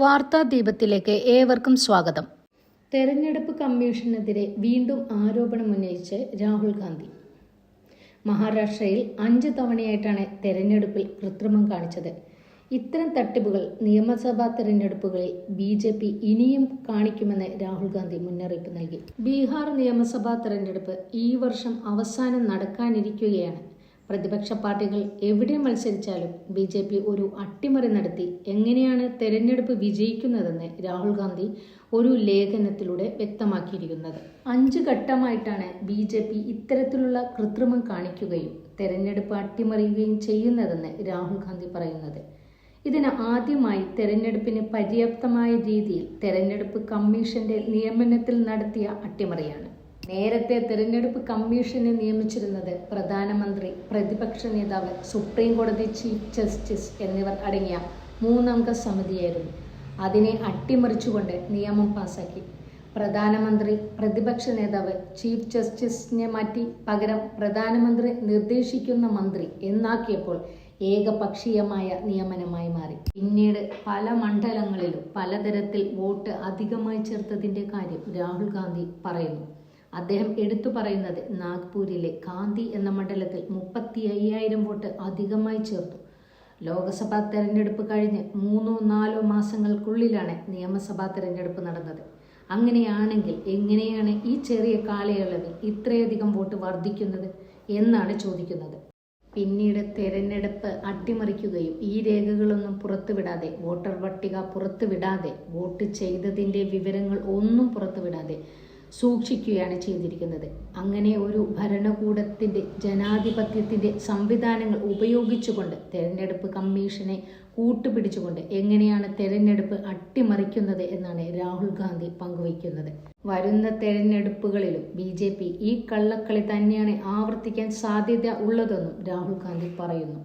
വാർത്താദീപത്തിലേക്ക് ഏവർക്കും സ്വാഗതം. തെരഞ്ഞെടുപ്പ് കമ്മീഷനെതിരെ വീണ്ടും ആരോപണമുന്നയിച്ച് രാഹുൽ ഗാന്ധി. മഹാരാഷ്ട്രയിൽ 5 തവണയായിട്ടാണ് തെരഞ്ഞെടുപ്പിൽ കൃത്രിമം കാണിച്ചത്. ഇത്തരം തട്ടിപ്പുകൾ നിയമസഭാ തെരഞ്ഞെടുപ്പുകളിൽ BJP ഇനിയും കാണിക്കുമെന്ന് രാഹുൽ ഗാന്ധി മുന്നറിയിപ്പ് നൽകി. ബീഹാർ നിയമസഭാ തെരഞ്ഞെടുപ്പ് ഈ വർഷം അവസാനം നടക്കാനിരിക്കുകയാണ്. പ്രതിപക്ഷ പാർട്ടികൾ എവിടെ മത്സരിച്ചാലും BJP ഒരു അട്ടിമറി നടത്തി എങ്ങനെയാണ് തെരഞ്ഞെടുപ്പ് വിജയിക്കുന്നതെന്ന് രാഹുൽ ഗാന്ധി ഒരു ലേഖനത്തിലൂടെ വ്യക്തമാക്കിയിരിക്കുന്നത്. 5 ഘട്ടമായിട്ടാണ് BJP ഇത്തരത്തിലുള്ള കൃത്രിമം കാണിക്കുകയും തെരഞ്ഞെടുപ്പ് അട്ടിമറിയുകയും ചെയ്യുന്നതെന്ന് രാഹുൽ ഗാന്ധി പറയുന്നത്. ഇതിന് ആദ്യമായി തെരഞ്ഞെടുപ്പിന് പര്യാപ്തമായ രീതിയിൽ തെരഞ്ഞെടുപ്പ് കമ്മീഷന്റെ നിയമനത്തിൽ നടത്തിയ അട്ടിമറിയാണ്. നേരത്തെ തെരഞ്ഞെടുപ്പ് കമ്മീഷനെ നിയമിച്ചിരുന്നത് പ്രധാനമന്ത്രി, പ്രതിപക്ഷ നേതാവ്, സുപ്രീം കോടതി ചീഫ് ജസ്റ്റിസ് എന്നിവർ അടങ്ങിയ 3 അംഗ സമിതിയായിരുന്നു. അതിനെ അട്ടിമറിച്ചുകൊണ്ട് നിയമം പാസാക്കി. പ്രധാനമന്ത്രി, പ്രതിപക്ഷ നേതാവ്, ചീഫ് ജസ്റ്റിസിനെ മാറ്റി പകരം പ്രധാനമന്ത്രി നിർദ്ദേശിക്കുന്ന മന്ത്രി എന്നാക്കിയപ്പോൾ ഏകപക്ഷീയമായ നിയമനമായി മാറി. പിന്നീട് പല മണ്ഡലങ്ങളിലും പലതരത്തിൽ വോട്ട് അധികമായി ചേർത്തതിൻ്റെ കാര്യം രാഹുൽ ഗാന്ധി പറയുന്നു. അദ്ദേഹം എടുത്തു പറയുന്നത് നാഗ്പൂരിലെ ഗാന്ധി എന്ന മണ്ഡലത്തിൽ 35,000 വോട്ട് അധികമായി ചേർത്തു. ലോക്സഭാ തെരഞ്ഞെടുപ്പ് കഴിഞ്ഞ് 3-4 മാസങ്ങൾക്കുള്ളിലാണ് നിയമസഭാ തെരഞ്ഞെടുപ്പ് നടന്നത്. അങ്ങനെയാണെങ്കിൽ എങ്ങനെയാണ് ഈ ചെറിയ കാലയളവിൽ ഇത്രയധികം വോട്ട് വർദ്ധിക്കുന്നത് എന്നാണ് ചോദിക്കുന്നത്. പിന്നീട് തെരഞ്ഞെടുപ്പ് അട്ടിമറിക്കുകയും ഈ രേഖകളൊന്നും പുറത്തുവിടാതെ, വോട്ടർ പട്ടിക പുറത്തുവിടാതെ, വോട്ട് ചെയ്തതിൻ്റെ വിവരങ്ങൾ ഒന്നും പുറത്തുവിടാതെ സൂക്ഷിക്കുകയാണ് ചെയ്തിരിക്കുന്നത്. അങ്ങനെ ഒരു ഭരണകൂടത്തിൻ്റെ ജനാധിപത്യത്തിൻ്റെ സംവിധാനങ്ങൾ ഉപയോഗിച്ചുകൊണ്ട് തെരഞ്ഞെടുപ്പ് കമ്മീഷനെ കൂട്ടുപിടിച്ചുകൊണ്ട് എങ്ങനെയാണ് തെരഞ്ഞെടുപ്പ് അട്ടിമറിക്കുന്നത് എന്നാണ് രാഹുൽ ഗാന്ധി പങ്കുവയ്ക്കുന്നത്. വരുന്ന തെരഞ്ഞെടുപ്പുകളിലും BJP ഈ കള്ളക്കളി തന്നെയാണ് ആവർത്തിക്കാൻ സാധ്യത ഉള്ളതെന്നും രാഹുൽ ഗാന്ധി പറയുന്നു.